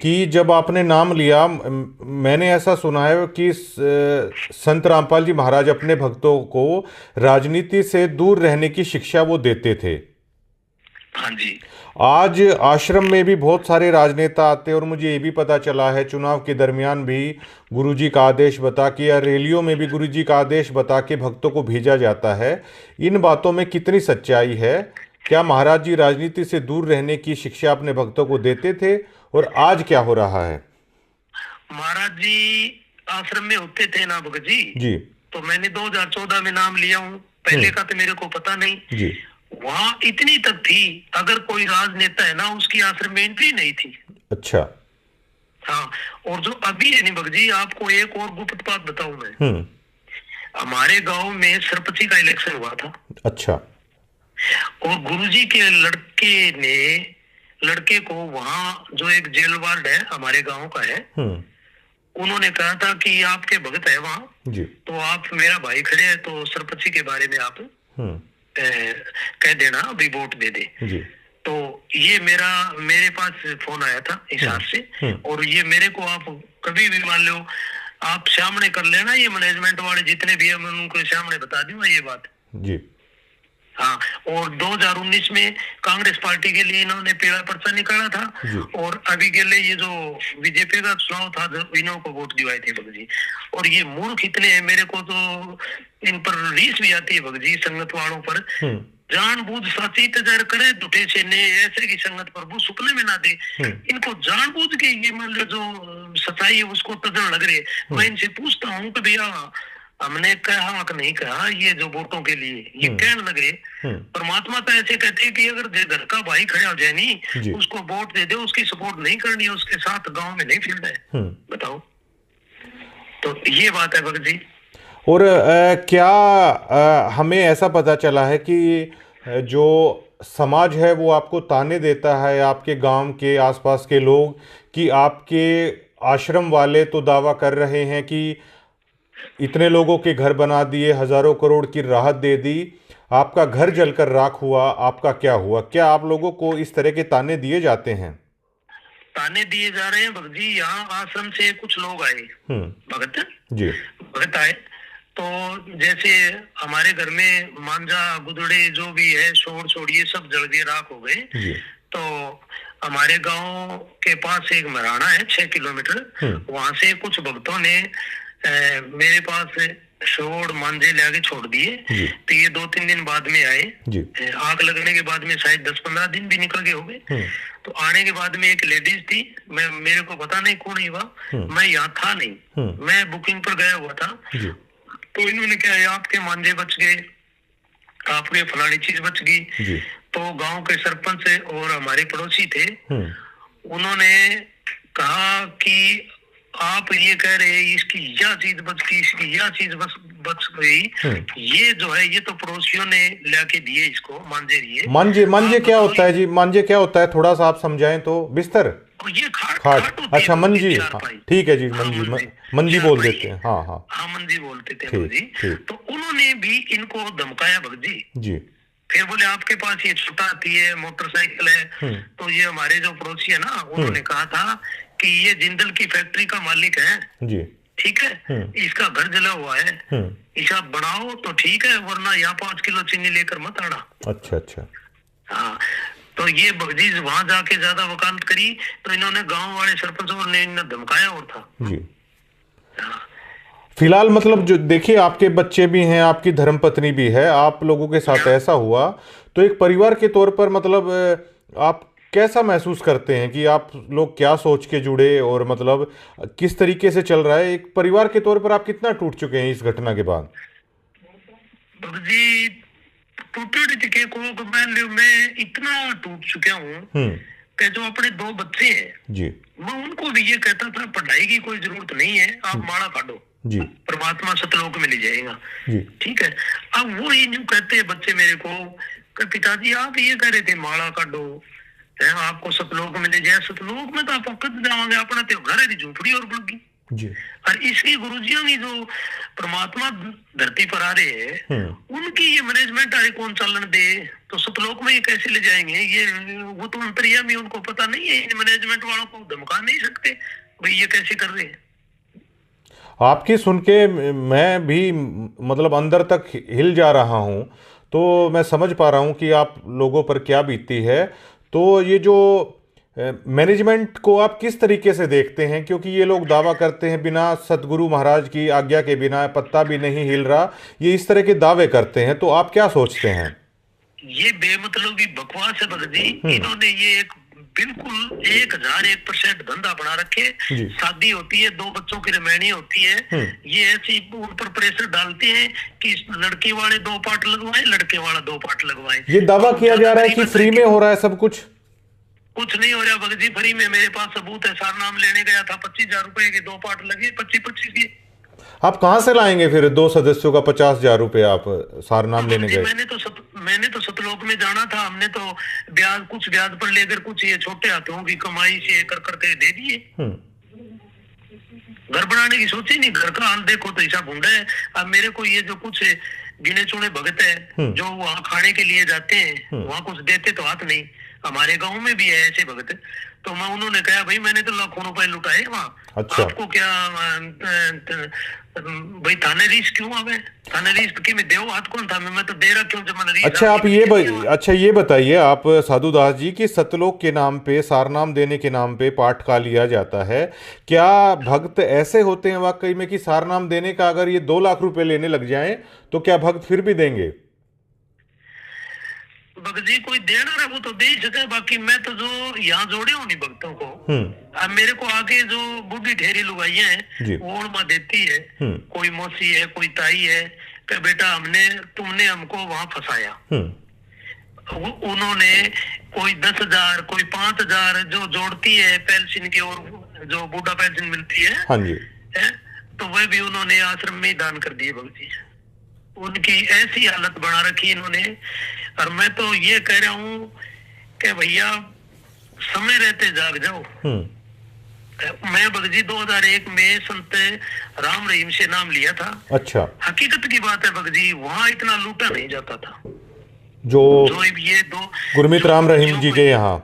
कि जब आपने नाम लिया, मैंने ऐसा सुना है कि संत रामपाल जी महाराज अपने भक्तों को राजनीति से दूर रहने की शिक्षा वो देते थे। हाँ जी। आज आश्रम में भी बहुत सारे राजनेता आते हैं और मुझे ये भी पता चला है चुनाव के दरमियान भी गुरुजी का आदेश बता के या रैलियों में भी गुरुजी का आदेश बता के भक्तों को भेजा जाता है। इन बातों में कितनी सच्चाई है? क्या महाराज जी राजनीति से दूर रहने की शिक्षा अपने भक्तों को देते थे और आज क्या हो रहा है? महाराज जी आश्रम में होते थे ना भगत जी, तो मैंने 2014 में नाम लिया हूँ, पहले का तो मेरे को पता नहीं जी। वहाँ इतनी तक थी, अगर कोई राजनेता है ना उसकी आश्रम में एंट्री नहीं थी। अच्छा। हाँ, और जो अभी है नहीं भगत जी, आपको एक और गुप्त बात बताऊं मैं, हमारे गांव में सरपंची का इलेक्शन हुआ था। अच्छा। और गुरुजी के लड़के को वहाँ जो एक जेल वार्ड है हमारे गांव का है, उन्होंने कहा था कि आपके भगत है वहाँ जी, तो आप मेरा भाई खड़े हैं तो सरपंची के बारे में आप कह देना अभी वोट दे दे जी। तो ये मेरे पास फोन आया था इस हाथ से, और ये मेरे को आप कभी भी मान लो आप सामने कर लेना, ये मैनेजमेंट वाले जितने भी है मैं उनको सामने बता दूंगा ये बात जी। हाँ, और 2019 में कांग्रेस पार्टी के लिए इन्होंने पीला पर्चा निकाला था, और अभी के लिए ये जो बीजेपी का चुनाव था इन्हों को वोट दिवाए थे भगत जी। और ये मूर्ख इतने हैं, मेरे को तो इन पर रीस भी आती है भगत जी, संगत वालों पर जानबूझ साची तजार करे झूठे से ने ऐसे की संगत प्रभु सुपने में ना दे। इनको जानबूझ के ये मान लो जो सच्चाई है उसको तजड़ लग रहे। मैं इनसे पूछता हूँ कि भैया हमने कहा कि नहीं कहा ये जो वोटों के लिए ये कहने लगे, परमात्मा तो ऐसे कहते हैं कि अगर घर का भाई खड़ा हो जाए नहीं उसको वोट दे दे, उसकी सपोर्ट नहीं करनी है, उसके साथ गांव में नहीं फिरना है। बताओ, तो ये बात है भगत जी। और क्या हमें ऐसा पता चला है कि जो समाज है वो आपको ताने देता है, आपके गांव के आसपास के लोग, कि आपके आश्रम वाले तो दावा कर रहे हैं कि इतने लोगों के घर बना दिए, हजारों करोड़ की राहत दे दी, आपका घर जलकर राख हुआ, आपका क्या हुआ? क्या आप लोगों को इस तरह के ताने दिए जाते हैं? ताने दिए जा रहे हैं भगत जी। यहाँ आश्रम से कुछ लोग आए भगत जी, भगत आए तो जैसे हमारे घर में मांझा गुदड़े जो भी है शोर छोड़ ये सब जल गए, राख हो गए। तो हमारे गांव के पास एक मराना है 6 किलोमीटर, वहां से कुछ भक्तों ने मेरे पास शोड़ मांझे ले आके छोड़ दिए। जी तो ये 2-3 दिन बाद में आए। जी आग लगने के बाद में शायद 10-15 दिन भी निकल गए होंगे। तो आने के बाद में एक लेडीज थी, मेरे को पता नहीं कौन ही हुआ, मैं यहाँ था नहीं, मैं बुकिंग पर गया हुआ था। जी तो इन्होंने क्या है, आपके मांझे बच गए, आपके फलानी चीज बच गई। जी तो गांव के सरपंच और हमारे पड़ोसी थे, उन्होंने कहा कि आप ये कह रहे हैं इसकी यह चीज बच गई, इसकी यह चीज बच गई, ये जो है ये तो पड़ोसियों ने लाके दिए इसको मांझे दिए। मांझे मांझे क्या होता है जी? मांझे क्या होता है, थोड़ा सा आप समझाएं तो। बिस्तर, ये खाट खाट, होती अच्छा है, मंजी, चारपाई। ठीक है जी, हाँ, मंजी, मंजी बोल देते हैं। हाँ हाँ हाँ, मंजी बोलते थे ठीक जी। ठीक तो उन्होंने भी इनको धमकाया भगत जी। जी फिर बोले आपके पास ये छोटा हाथी है, मोटरसाइकिल है। तो ये हमारे जो पड़ोसी है ना, उन्होंने कहा था कि ये जिंदल की फैक्ट्री का मालिक है जी ठीक है, इसका घर जला हुआ है, इसे बनाओ तो ठीक है, वरना यहाँ 5 किलो चीनी लेकर मत आना। अच्छा अच्छा। हाँ, तो ये भगजीज वहां जाके ज्यादा वकालत करी, तो इन्होंने गांव वाले सरपंच और ने इन्हें धमकाया और था जी। फिलहाल मतलब जो देखिए, आपके बच्चे भी हैं, आपकी धर्मपत्नी भी है, आप लोगों के साथ ऐसा हुआ, तो एक परिवार के तौर पर मतलब आप कैसा महसूस करते हैं कि आप लोग क्या सोच के जुड़े और मतलब किस तरीके से चल रहा है? एक परिवार के तौर पर आप कितना टूट चुके हैं इस घटना के बाद? जी, टूटे के को मैं इतना टूट चुका हूँ कि जो अपने 2 बच्चे हैं जी, मैं उनको भी ये कहता था पढ़ाई की कोई जरूरत नहीं है, आप माला काटो जी, परमात्मा सतलोक में ले जाएगा जी, ठीक है। अब वो ही यूं कहते हैं बच्चे मेरे को कि पिताजी आप ये कह रहे थे माला काटो है, आपको सतलोक में ले जाए। सतलोक में तो आप कद जाओगे, अपना तो घर है झूपड़ी और बुड़गी जी। और इसकी गुरुजियों की जो परमात्मा धरती पर आ रहे हैं, उनकी ये मैनेजमेंट आ रही कौन चलन दे, तो सतलोक में ये कैसे ले जाएंगे? ये वो तो अंतर्यामी, उनको पता नहीं है, इन मैनेजमेंट वालों को धमका नहीं सकते भाई ये कैसे कर रहे हैं। आपकी सुन के मैं भी मतलब अंदर तक हिल जा रहा हूँ, तो मैं समझ पा रहा हूँ कि आप लोगों पर क्या बीतती है। तो ये जो मैनेजमेंट को आप किस तरीके से देखते हैं? क्योंकि ये लोग दावा करते हैं बिना सतगुरु महाराज की आज्ञा के, बिना पत्ता भी नहीं हिल रहा, ये इस तरह के दावे करते हैं, तो आप क्या सोचते हैं? ये बेमतलबी बकवास है भगत जी। इन्होंने ये एक बिल्कुल 1001% धंधा बना रखे। शादी होती है, 2 बच्चों की रमैनी होती है, ये ऐसी उन पर प्रेशर डालते हैं कि लड़के वाले 2 पार्ट लगवाएं, लड़के वाला 2 पार्ट लगवाएं। ये दावा किया जा रहा है कि फ्री में हो रहा है सब कुछ। कुछ नहीं हो रहा भगत जी फ्री में। मेरे पास सबूत है, सारनाम लेने गया था, 25,000 रुपए के 2 पार्ट लगे, 25-25 की। आप कहां से लाएंगे फिर 2 सदस्यों का 50,000 रुपए? आप सारनाम लेने गए? मैंने तो सतलोक में जाना था, हमने तो कुछ ब्याज पर लेकर कुछ ये छोटे हाथों की कमाई से कर करके दे दिए। घर बनाने की सोची नहीं, घर का हाल देखो तो ऐसा भूंडा है। अब मेरे को ये जो कुछ गिने चुने भगत है जो वहाँ खाने के लिए जाते हैं, वहाँ कुछ देते तो हाथ नहीं। हमारे गांव में भी है ऐसे भगत। तो मैं उन्होंने कहा भाई मैंने तो लाखों रुपए लुटाए वहाँ, अच्छा। आपको क्या भाई थाने रीस क्यों आवे? थाने रीस की मैं देव हाथ कौन था, मैं तो दे रहा क्यों जब मैंने रीस। अच्छा आप ये बताइए आप साधुदास जी कि सतलोक के नाम पे, सारनाम देने के नाम पे पाठ का लिया जाता है, क्या भक्त ऐसे होते हैं वाकई में कि सारनाम देने का अगर ये 2 लाख रुपए लेने लग जाएं तो क्या भक्त फिर भी देंगे? भगत जी कोई देना रहा वो तो दे ही सके, बाकी मैं तो जो यहाँ जोड़े हूँ नहीं भक्तों को, अब मेरे को आगे जो बूढ़ी ढेरी लुगाइयां हैं वो उनमा देती है, कोई मौसी है, कोई ताई है, कि बेटा तुमने हमको वहां फंसाया। उन्होंने कोई 10,000 कोई 5,000 जो जोड़ती है पेंशन की, और जो बूढ़ा पेंशन मिलती है, हाँ जी, तो वह भी उन्होंने आश्रम में दान कर दिए भगत जी। उनकी ऐसी हालत बना रखी इन्होंने। और मैं तो ये कह रहा हूँ कि भैया समय रहते जाग जाओ। मैं भगत जी 2001 में संत राम रहीम से नाम लिया था। अच्छा। हकीकत की बात है भगत जी, वहाँ इतना लूटा नहीं जाता था जो ये 2 गुरमीत राम रहीम जी के यहाँ,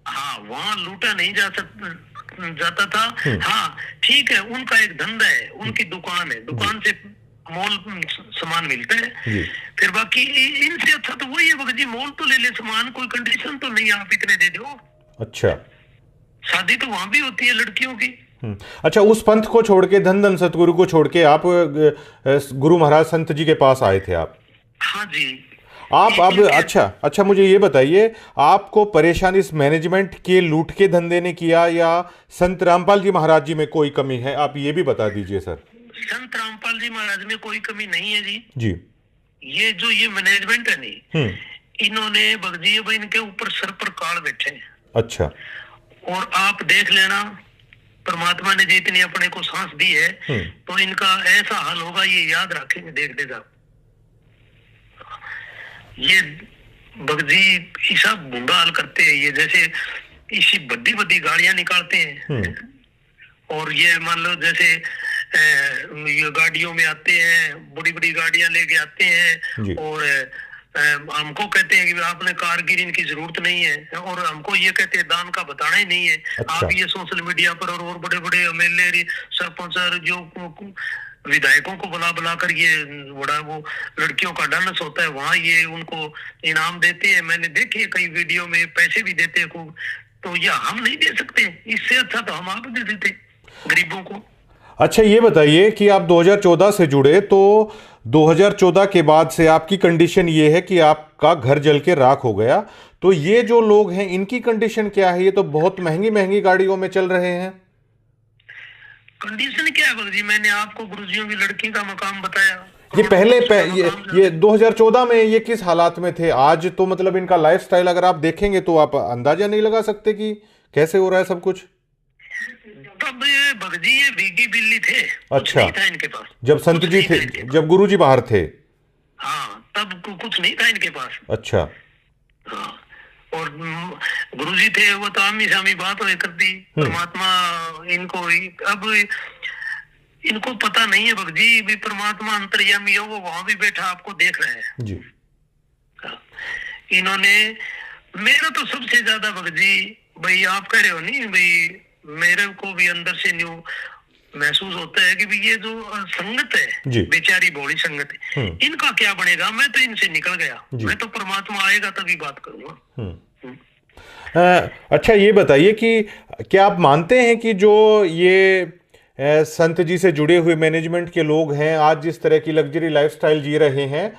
हाँ वहाँ लूटा नहीं जाता था। हाँ ठीक है, उनका एक धंधा है, उनकी दुकान है, दुकान से मॉल सामान मिलता है। फिर बाकी इनसे अच्छा तो वही है भगत जी, मॉल तो ले ले सामान, कोई कंडीशन तो नहीं आप इतने दे दो। अच्छा। शादी तो वहां भी होती है लड़कियों की, अच्छा, उस पंथ को छोड़ के, धन धन सतगुरु को छोड़ के आप गुरु महाराज संत जी के पास आए थे आप? हाँ जी। आप अब अच्छा मुझे ये बताइए, आपको परेशानी इस मैनेजमेंट के लूट के धंधे ने किया या संत रामपाल जी महाराज जी में कोई कमी है? आप ये भी बता दीजिए सर। संत रामपाल जी महाराज में कोई कमी नहीं है जी। जी। ये मैनेजमेंट है नहीं, इन्होंने भगजी भाई इनके ऊपर सर पर काल बैठे हैं। अच्छा। और आप देख लेना, परमात्मा ने जितनी अपने को सांस दी है तो इनका ऐसा हाल होगा, ये याद रखेंगे, देख लेगा। ये भगजी ऐसा बुंदा हाल करते हैं, ये जैसे इसी बड़ी बड़ी गाड़ियां निकालते हैं और ये मान लो जैसे ये गाड़ियों में आते हैं, बड़ी बड़ी गाड़ियां लेके आते हैं और हमको कहते हैं कि आपने कारगिरी इनकी जरूरत नहीं है, और हमको ये कहते हैं दान का बताना ही नहीं है। अच्छा। आप ये सोशल मीडिया पर और बड़े बड़े एमएलए सरपंच जो विधायकों को बुला कर ये बड़ा वो लड़कियों का डांस होता है, वहाँ ये उनको इनाम देते हैं। मैंने देखे कई वीडियो में, पैसे भी देते हैं खूब। तो ये हम नहीं दे सकते, इससे अच्छा तो हम आप दे देते गरीबों को। अच्छा, ये बताइए कि आप 2014 से जुड़े, तो 2014 के बाद से आपकी कंडीशन ये है कि आपका घर जल के राख हो गया। तो ये जो लोग हैं इनकी कंडीशन क्या है? ये तो बहुत महंगी महंगी गाड़ियों में चल रहे हैं। कंडीशन क्या है भगजी? मैंने आपको गुरुजियों की लड़की का मकाम बताया। ये पहले ये 2014 में ये किस हालात में थे? आज तो मतलब इनका लाइफस्टाइल अगर आप देखेंगे तो आप अंदाजा नहीं लगा सकते कि कैसे हो रहा है सब कुछ। तब ये भगजी ये भीगी बिल्ली थे। अच्छा। नहीं था इनके पास जब संत जी थे, जब गुरु जी बाहर थे। हाँ, तब कुछ नहीं था इनके पास। अच्छा। हाँ, और गुरुजी थे वो तो आमी सामी बात हो करती। परमात्मा इनको अब इनको पता नहीं है भगजी भी परमात्मा अंतर्यामी हो, वो वहां भी बैठा आपको देख रहे हैं जी। इन्होंने मेरा तो सबसे ज्यादा भगजी भाई, आप कह रहे हो नहीं भाई, मेरे को भी अंदर से न्यू महसूस होता है कि भी ये जो संगत है, बेचारी भोली संगत है, इनका क्या बनेगा? मैं तो इनसे निकल गया, मैं तो परमात्मा आएगा तभी बात करूंगा। अच्छा, ये बताइए कि क्या आप मानते हैं कि जो ये संत जी से जुड़े हुए मैनेजमेंट के लोग हैं आज जिस तरह की लग्जरी लाइफस्टाइल जी रहे हैं,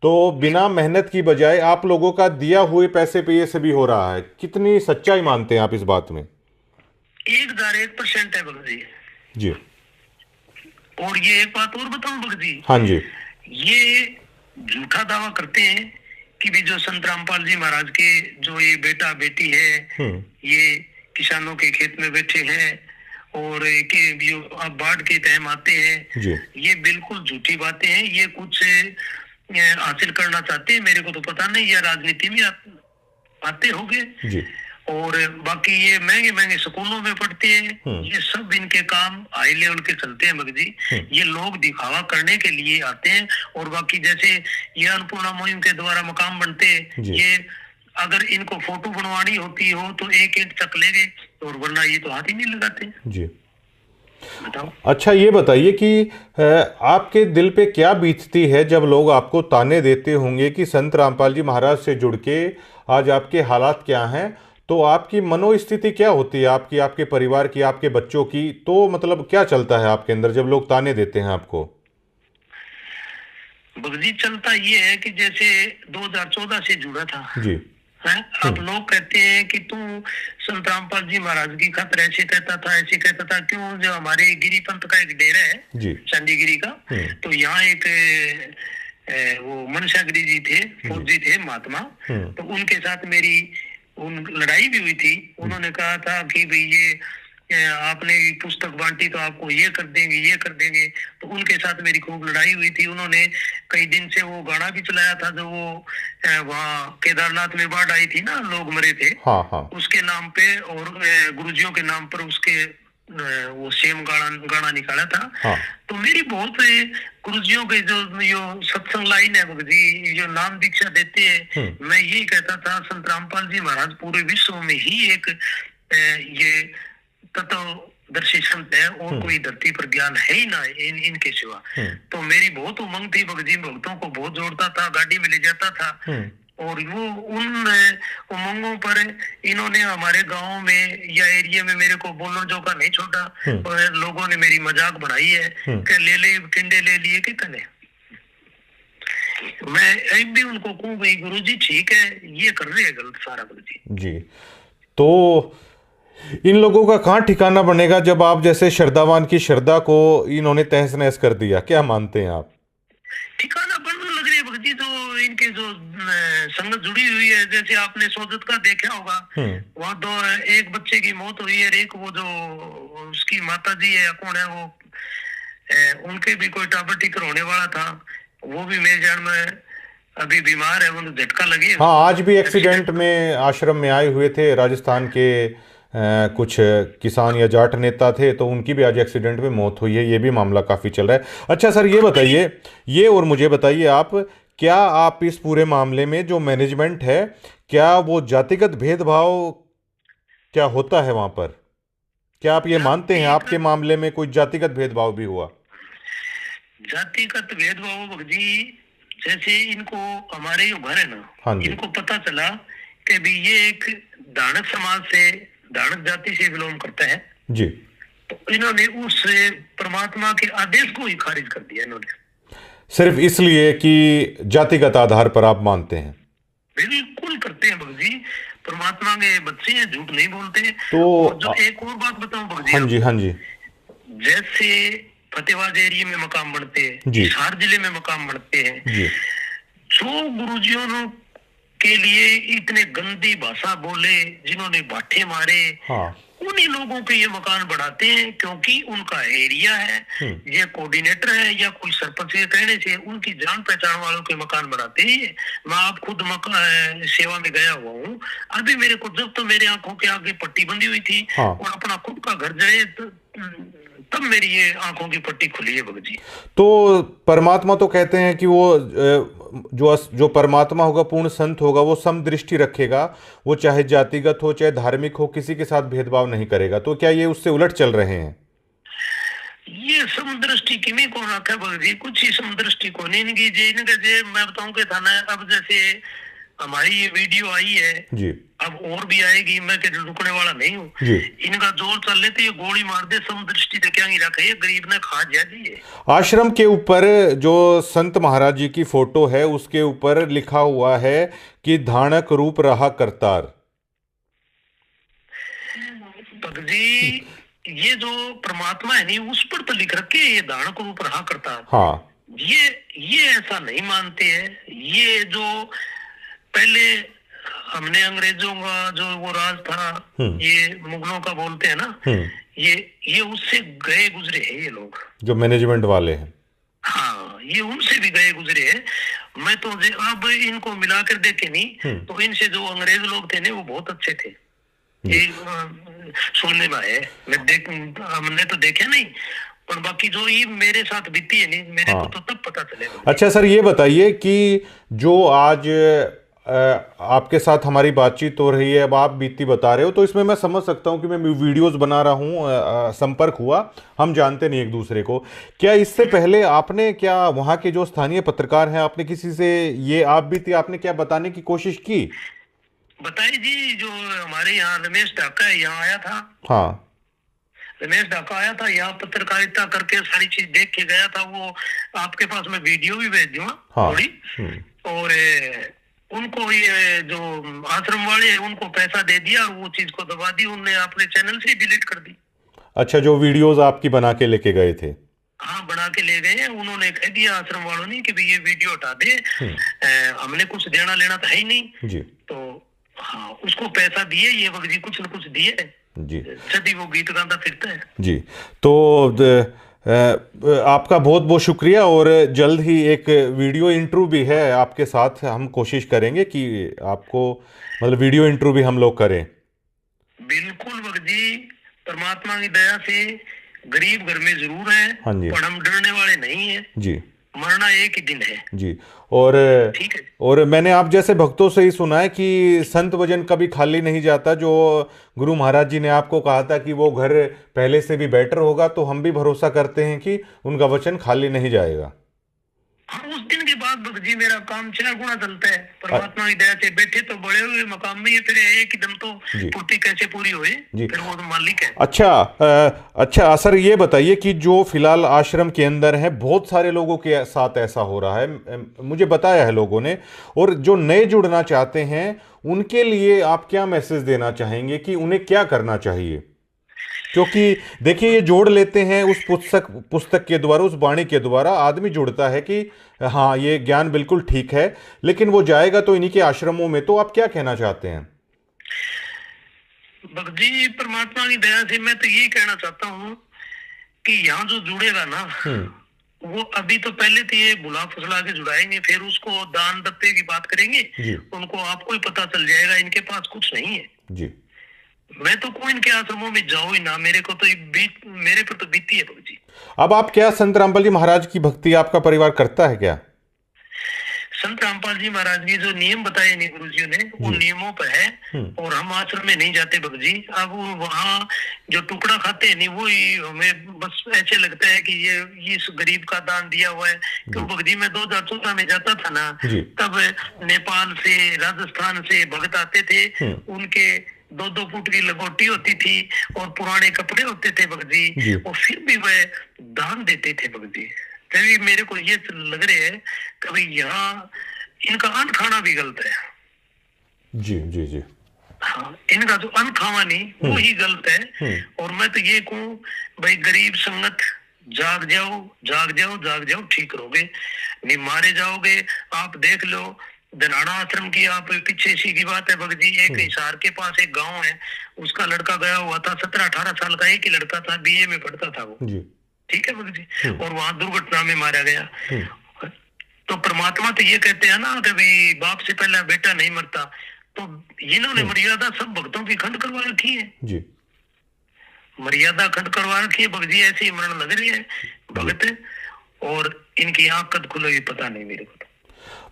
तो बिना मेहनत की बजाय आप लोगों का दिया हुए पैसे पे ये सभी हो रहा है? कितनी सच्चाई मानते हैं आप इस बात में? 1001% है भगजी जी। और ये एक बात और बताऊं भगजी? हाँ जी। ये झूठा दावा करते हैं कि भी जो संत रामपाल जी महाराज के जो ये बेटा बेटी है, ये किसानों के खेत में बैठे हैं और जो अब बाढ़ के टाइम आते हैं, ये बिल्कुल झूठी बातें हैं। ये कुछ हासिल करना चाहते हैं, मेरे को तो पता नहीं, या राजनीति में आते होंगे। और बाकी ये महंगे महंगे स्कूलों में पढ़ते हैं, ये सब इनके काम हाई लेवल के चलते हैं भगजी। ये लोग दिखावा करने के लिए आते हैं। और बाकी जैसे ये अन्नपूर्णा मुहिम के द्वारा मकाम बनते हैं, ये अगर इनको फोटो बनवानी होती हो तो एक एक चक ले गए, और वरना ये तो हाथ ही नहीं लगाते जी। बताओ। अच्छा, ये बताइए कि आपके दिल पे क्या बीतती है जब लोग आपको ताने देते होंगे कि संत रामपाल जी महाराज से जुड़ के आज आपके हालात क्या हैं, तो आपकी मनोस्थिति क्या होती है, आपकी, आपके परिवार की, आपके बच्चों की? तो मतलब क्या चलता है आपके अंदर जब लोग ताने देते हैं आपको? भगजी चलता ये है कि जैसे 2014 से जुड़ा था जी है, अब लोग कहते हैं कि तू संत रामपाल जी महाराज की खातिर ऐसे कहता था, ऐसे कहता था। क्यों? जो हमारे गिरी पंथ का एक डेरा है चंडीगिरी का, तो यहाँ एक वो मनसागिरी जी थे, फौजी थे महात्मा, तो उनके साथ मेरी लड़ाई भी हुई थी। उन्होंने कहा था कि भाई ये आपने पुस्तक बांटी तो आपको ये कर देंगे, ये कर देंगे। तो उनके साथ मेरी खूब लड़ाई हुई थी। उन्होंने कई दिन से वो गाना भी चलाया था जो वो वहाँ केदारनाथ में बाढ़ आई थी ना, लोग मरे थे। हाँ। उसके नाम पे और गुरुजियों के नाम पर उसके वो सेम गाना निकाला था। हाँ। तो मेरी बहुत गुरुजियों के जो सत्संग लाइन है भगजी, जो नाम दीक्षा देते हैं, मैं यही कहता था संत रामपाल जी महाराज पूरे विश्व में ही एक ये तत्वदर्शी संत है, और कोई धरती पर ज्ञान है ही ना इनके सिवा। तो मेरी बहुत उमंग थी भगजी, भक्तों को बहुत जोड़ता था, गाड़ी में ले जाता था। और वो उन उमंगों पर इन्होंने हमारे गांव में या एरिया में मेरे को बोलने जो का नहीं छोड़ा। और लोगों ने मेरी मजाक बनाई है कि ले ले टिंडे ले लिए कितने। मैं एक भी उनको कहूँ भाई गुरुजी ठीक है, ये कर रहे हैं गलत सारा गुरुजी। जी, तो इन लोगों का कहाँ ठिकाना बनेगा जब आप जैसे श्रद्धावान की श्रद्धा को इन्होंने तहस नहस कर दिया? क्या मानते हैं आप? ठिकाना बनने लग रही है भक्ति। जो इनके जो संगत जुड़ी हुई है, जैसे आपने सोजत का देखा होगा, वहाँ तो एक बच्चे की मौत हुई है, एक वो जो उसकी माता जी है कौन है वो, उनके भी कोई टाबर टिकर होने वाला था, वो भी मेरे जान में अभी बीमार है, वो झटका लगी। हाँ, आज भी एक्सीडेंट में आश्रम में आए हुए थे राजस्थान के कुछ किसान या जाट नेता थे, तो उनकी भी आज एक्सीडेंट में मौत हुई है। ये भी मामला काफ़ी चल रहा है। अच्छा सर, ये बताइए, ये और मुझे बताइए आप, क्या आप इस पूरे मामले में जो मैनेजमेंट है, क्या वो जातिगत भेदभाव क्या होता है वहाँ पर? क्या आप ये मानते हैं आपके मामले में कोई जातिगत भेदभाव भी हुआ? जातिगत भेदभाव जी, जैसे इनको हमारे जो घर है ना, हाँ जी, इनको पता चला कि भी ये एक दानक समाज से, दानक जाति से बिलोंग करता है जी, तो इन्होंने उस परमात्मा के आदेश को ही खारिज कर दिया इन्होंने। सिर्फ इसलिए कि जातिगत आधार पर आप मानते हैं? बिल्कुल करते हैं भक्त जी, परमात्मा के बच्चे हैं, झूठ नहीं बोलते। तो और जो एक और बात बताऊं भक्त जी, हाँ जी, हाँ जी, जैसे फतेहाबाद एरिया में मकाम बनते हैं, जी, हिसार जिले में मकाम बनते हैं, जी, जो गुरुजियों के लिए इतने गंदी भाषा बोले, जिन्होंने बाठे मारे, हाँ, उन्हीं लोगों के ये मकान बनाते हैं, क्योंकि उनका एरिया है, ये कोऑर्डिनेटर है या कोई सरपंच के कहने से उनकी जान पहचान वालों के मकान बनाते हैं। मैं आप खुद सेवा में गया हुआ हूँ, अभी मेरे को जब तो मेरे आंखों के आगे पट्टी बंधी हुई थी, हाँ, और अपना खुद का घर जाए तब मेरी ये आंखों की पट्टी खुली है भगत जी। तो परमात्मा तो कहते हैं कि वो जो परमात्मा होगा, पूर्ण संत होगा, वो समदृष्टि रखेगा, वो चाहे जातिगत हो चाहे धार्मिक हो, किसी के साथ भेदभाव नहीं करेगा। तो क्या ये उससे उलट चल रहे हैं? ये समदृष्टि किमी को रखा भगत जी, कुछ ही समदृष्टि को नहीं इनकी जे, इनका जे मैं बताऊं कि थाना, अब जैसे हमारी ये वीडियो आई है जी, अब और भी आएगी, मैं रुकने वाला नहीं हूँ जी, इनका जोर चल ले तो ये गोली मार दे, समदृष्टि से क्या नहीं रखा, ये गरीब ने खा जा दिए। आश्रम के ऊपर जो संत महाराज जी की फोटो है, उसके ऊपर लिखा हुआ है कि धानक रूप रहा करतार। भगत जी, ये जो परमात्मा है नहीं, उस पर तो लिख रखे ये धानक रूप रहा करतार। हाँ, ये ऐसा नहीं मानते हैं। ये जो पहले हमने अंग्रेजों का जो वो राज था, ये मुगलों का बोलते हैं ना, ये उससे गए गुजरे हैं ये लोग, जो मैनेजमेंट वाले हैं। हाँ, ये उनसे भी गए गुजरे हैं। मैं तो अब इनको मिलाकर देखे नहीं तो इनसे जो अंग्रेज लोग थे ना, वो बहुत अच्छे थे। ये सुनने में है, हमने तो देखा नहीं, पर बाकी जो ये मेरे साथ बीती है नहीं, मेरे को तो तब पता चलेगा। अच्छा सर, ये बताइए कि जो आज आपके साथ हमारी बातचीत हो रही है, अब आप बीती बता रहे हो, तो इसमें मैं समझ सकता हूँ कि मैं वीडियोस बना रहा हूँ, संपर्क हुआ, हम जानते नहीं एक दूसरे को। क्या इससे पहले आपने, क्या वहाँ के जो स्थानीय पत्रकार हैं, आपने किसी से ये आप बीती आपने क्या बताने की कोशिश की? बताइए जी, जो हमारे यहाँ रमेश ढाका है, यहाँ आया था। हाँ, रमेश ढाका आया था यहाँ, पत्रकारिता करके सारी चीज देख के गया था। वो आपके पास मैं वीडियो भी भेज दूंगा थोड़ी। और उनको ये जो आश्रम वाले हैं, उनको पैसा दे दिया और वो चीज को दबा दी, उनने अपने चैनल से डिलीट कर दी। अच्छा, जो वीडियोस आपकी बना के लेके गए थे? हाँ, बना के ले गए। उन्होंने कह दिया आश्रम वालों ने कि भाई ये वीडियो हटा दे, हमने कुछ देना लेना तो है ही नहीं जी। तो हाँ, उसको पैसा दिए, ये वक्त जी कुछ न कुछ दिए जी, सदी वो गीत गाता फिरता है जी। तो आपका बहुत बहुत शुक्रिया, और जल्द ही एक वीडियो इंटरव्यू भी है आपके साथ, हम कोशिश करेंगे कि आपको मतलब वीडियो इंटरव्यू भी हम लोग करें। बिल्कुल भगत जी, परमात्मा की दया से गरीब घर में जरूर है, हाँ जी, पर हम डरने वाले नहीं है जी, मरना एक ही दिन है जी। और ठीक है, और मैंने आप जैसे भक्तों से ही सुना है कि संत वजन कभी खाली नहीं जाता। जो गुरु महाराज जी ने आपको कहा था कि वो घर पहले से भी बेटर होगा, तो हम भी भरोसा करते हैं कि उनका वचन खाली नहीं जाएगा। हाँ, उस दिन के बाद भगत जी मेरा काम 4 गुना चलता है। परमात्मा की दया से बैठे तो बड़े हुए मकाम में, ये फिर एक दम तो जी पूर्ति कैसे पूरी हुई, जी। फिर वो तो मालिक है। अच्छा सर, ये बताइए कि जो फिलहाल आश्रम के अंदर है, बहुत सारे लोगों के साथ ऐसा हो रहा है, मुझे बताया है लोगों ने, और जो नए जुड़ना चाहते हैं उनके लिए आप क्या मैसेज देना चाहेंगे कि उन्हें क्या करना चाहिए? क्योंकि देखिए, ये जोड़ लेते हैं उस पुस्तक के द्वारा, उस वाणी के द्वारा आदमी जुड़ता है कि हाँ, ये ज्ञान बिल्कुल ठीक है, लेकिन वो जाएगा तो इन्हीं के आश्रमों में। तो आप क्या कहना चाहते हैं? भगत जी परमात्मा की दया से मैं तो यही कहना चाहता हूँ कि यहाँ जो जुड़ेगा ना, वो अभी तो पहले तो ये बुला फुसला के जुड़ाएंगे, फिर उसको दान दत्ते की बात करेंगे जी उनको आपको ही पता चल जाएगा इनके पास कुछ नहीं है जी। मैं तो कोई इनके आश्रमों में जाऊं ही ना, मेरे को तो मेरे पर तो बीती है भगत जी। अब आप क्या संत रामपाल जी महाराज की भक्ति आपका परिवार करता है क्या? संत रामपाल जी महाराज की जो नियम बताए नहीं गुरु जी ने, वो नियमों पर है, और हम आश्रम में नहीं जाते भगत जी। अब वहाँ जो टुकड़ा खाते हैं नहीं, वो ही हमें बस ऐसे लगता है कि ये इस गरीब का दान दिया हुआ है। क्यों भगत जी, मैं 2014 में जाता था ना, तब नेपाल से राजस्थान से भगत आते थे, उनके 2-2 फुट की लंगोटी होती थी और पुराने कपड़े होते थे भगत जी, और फिर भी वह दान देते थे भगत जी। तभी मेरे को ये लग रहा है कभी यहाँ इनका अन्न खाना भी गलत है। जी जी जी। हाँ, इनका जो अन्न खावा नहीं वो ही गलत है। और मैं तो ये कहूँ भाई, गरीब संगत, जाग जाओ जाग जाओ जाग जाओ, ठीक रहोगे, नहीं मारे जाओगे। आप देख लो धनाड़ा आश्रम की, आप पीछे सी की बात है भगत जी, एक हिसार के पास एक गांव है, उसका लड़का गया हुआ था, 17-18 साल का एक ही लड़का था, बीए में पढ़ता था वो, ठीक है भगत जी, और वहां दुर्घटना में मारा गया। तो परमात्मा तो ये कहते हैं ना कि भाई बाप से पहले बेटा नहीं मरता, तो इन्होंने मर्यादा सब भक्तों की खंड करवा रखी है जी, मर्यादा खंड करवा रखी है भगत जी, ऐसी मरण लग रही है भगत, और इनकी आंख कद खुलेगी पता नहीं मेरे को।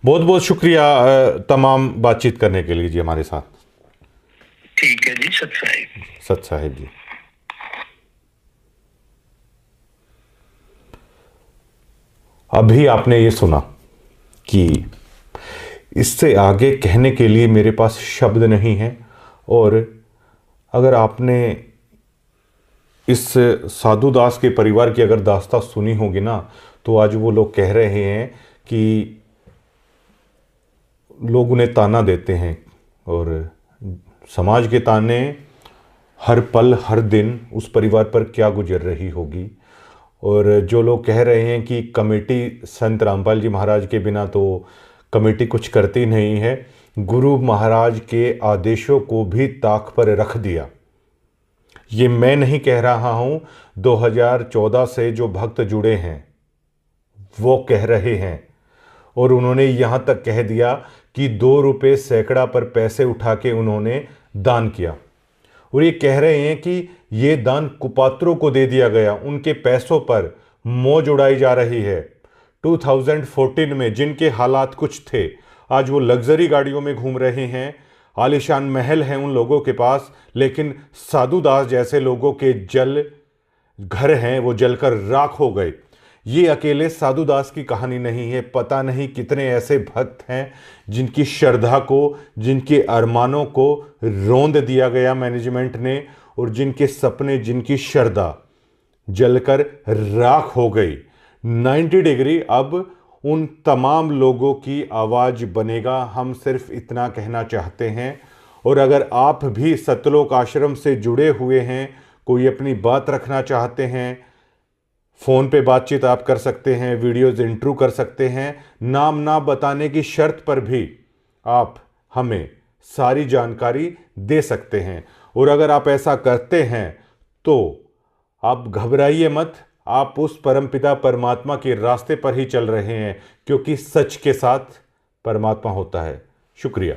बहुत बहुत शुक्रिया तमाम बातचीत करने के लिए जी हमारे साथ। ठीक है जी, सत साहिब जी। अभी आपने ये सुना कि इससे आगे कहने के लिए मेरे पास शब्द नहीं है, और अगर आपने इस साधु दास के परिवार की अगर दास्तां सुनी होगी ना, तो आज वो लोग कह रहे हैं कि लोग उन्हें ताना देते हैं, और समाज के ताने हर पल हर दिन उस परिवार पर क्या गुजर रही होगी। और जो लोग कह रहे हैं कि कमेटी संत रामपाल जी महाराज के बिना तो कमेटी कुछ करती नहीं है, गुरु महाराज के आदेशों को भी ताक पर रख दिया। ये मैं नहीं कह रहा हूँ, 2014 से जो भक्त जुड़े हैं वो कह रहे हैं, और उन्होंने यहाँ तक कह दिया कि 2 रुपये सैकड़ा पर पैसे उठा के उन्होंने दान किया, और ये कह रहे हैं कि ये दान कुपात्रों को दे दिया गया, उनके पैसों पर मौज उड़ाई जा रही है। 2014 में जिनके हालात कुछ थे, आज वो लग्जरी गाड़ियों में घूम रहे हैं, आलीशान महल हैं उन लोगों के पास, लेकिन साधु दास जैसे लोगों के घर हैं वो जलकर राख हो गए। ये अकेले साधु दास की कहानी नहीं है, पता नहीं कितने ऐसे भक्त हैं जिनकी श्रद्धा को, जिनके अरमानों को रौंद दिया गया मैनेजमेंट ने, और जिनके सपने, जिनकी श्रद्धा जलकर राख हो गई। 90 डिग्री अब उन तमाम लोगों की आवाज़ बनेगा, हम सिर्फ इतना कहना चाहते हैं। और अगर आप भी सतलोक आश्रम से जुड़े हुए हैं, कोई अपनी बात रखना चाहते हैं, फ़ोन पे बातचीत आप कर सकते हैं, वीडियोज़ इंट्रू कर सकते हैं, नाम ना बताने की शर्त पर भी आप हमें सारी जानकारी दे सकते हैं। और अगर आप ऐसा करते हैं तो आप घबराइए मत, आप उस परमपिता परमात्मा के रास्ते पर ही चल रहे हैं, क्योंकि सच के साथ परमात्मा होता है। शुक्रिया।